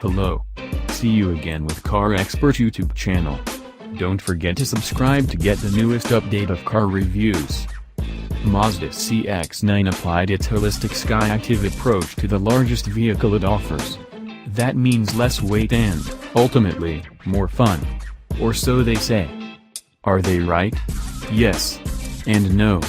Hello. See you again with Car Expert YouTube channel. Don't forget to subscribe to get the newest update of car reviews. Mazda CX-9 applied its holistic sky-active approach to the largest vehicle it offers. That means less weight and, ultimately, more fun. Or so they say. Are they right? Yes. And no.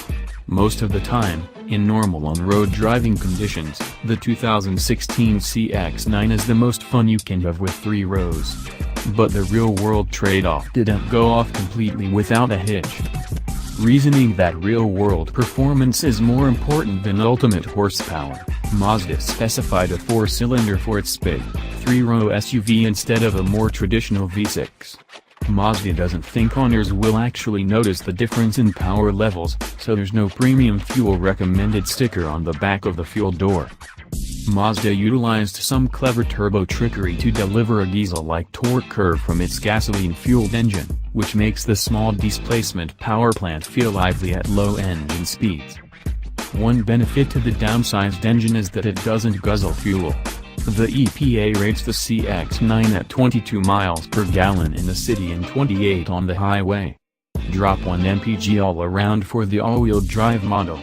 Most of the time, in normal on-road driving conditions, the 2016 CX-9 is the most fun you can have with 3 rows. But the real-world trade-off didn't go off completely without a hitch. Reasoning that real-world performance is more important than ultimate horsepower, Mazda specified a 4-cylinder for its big, 3-row SUV instead of a more traditional V6. Mazda doesn't think owners will actually notice the difference in power levels, so there's no premium fuel recommended sticker on the back of the fuel door. Mazda utilized some clever turbo trickery to deliver a diesel-like torque curve from its gasoline-fueled engine, which makes the small-displacement powerplant feel lively at low engine speeds. One benefit to the downsized engine is that it doesn't guzzle fuel. The EPA rates the CX-9 at 22 miles per gallon in the city and 28 on the highway. Drop 1 mpg all around for the all-wheel drive model.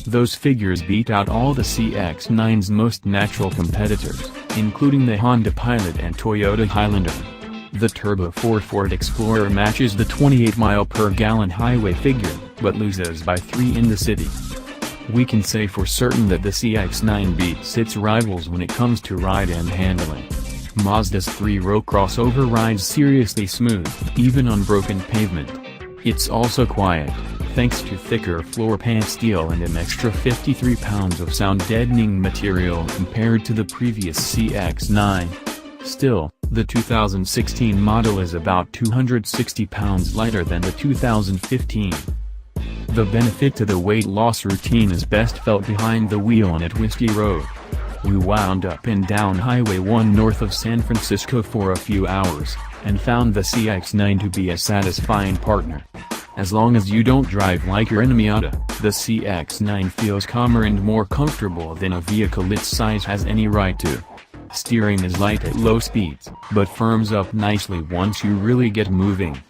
Those figures beat out all the CX-9's most natural competitors, including the Honda Pilot and Toyota Highlander. The Turbo 4 Ford Explorer matches the 28 mile per gallon highway figure, but loses by 3 in the city. We can say for certain that the CX-9 beats its rivals when it comes to ride and handling. Mazda's 3-row crossover rides seriously smooth, even on broken pavement. It's also quiet, thanks to thicker floor pan steel and an extra 53 pounds of sound-deadening material compared to the previous CX-9. Still, the 2016 model is about 260 pounds lighter than the 2015. The benefit to the weight loss routine is best felt behind the wheel on a twisty road. We wound up and down Highway 1 north of San Francisco for a few hours, and found the CX-9 to be a satisfying partner. As long as you don't drive like your Miata, the CX-9 feels calmer and more comfortable than a vehicle its size has any right to. Steering is light at low speeds, but firms up nicely once you really get moving.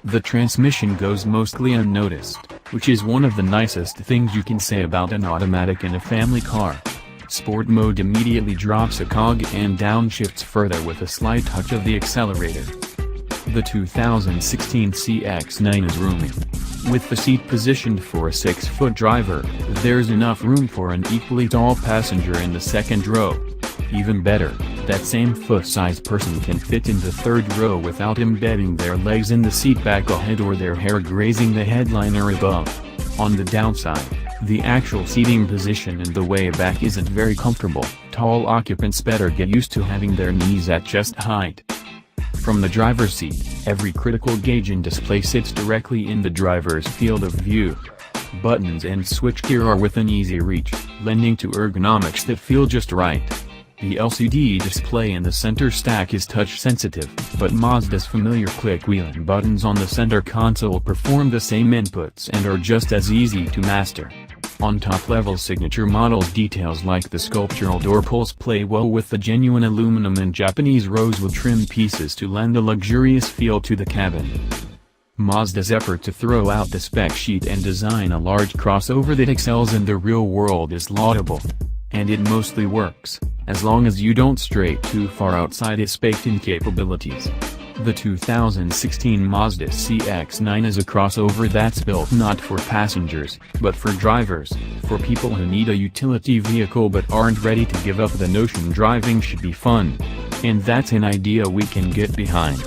The transmission goes mostly unnoticed, which is one of the nicest things you can say about an automatic in a family car. Sport mode immediately drops a cog and downshifts further with a slight touch of the accelerator. The 2016 CX-9 is roomy. With the seat positioned for a 6-foot driver, there's enough room for an equally tall passenger in the second row. Even better, that same foot-sized person can fit in the third row without embedding their legs in the seat back ahead or their hair grazing the headliner above. On the downside, the actual seating position in the way back isn't very comfortable. Tall occupants better get used to having their knees at chest height. From the driver's seat, every critical gauge and display sits directly in the driver's field of view. Buttons and switchgear are within easy reach, lending to ergonomics that feel just right. The LCD display in the center stack is touch-sensitive, but Mazda's familiar click wheel and buttons on the center console perform the same inputs and are just as easy to master. On top-level signature models, details like the sculptural door pulls play well with the genuine aluminum and Japanese rosewood trim pieces to lend a luxurious feel to the cabin. Mazda's effort to throw out the spec sheet and design a large crossover that excels in the real world is laudable. And it mostly works, as long as you don't stray too far outside its baked-in capabilities. The 2016 Mazda CX-9 is a crossover that's built not for passengers, but for drivers, for people who need a utility vehicle but aren't ready to give up the notion driving should be fun. And that's an idea we can get behind.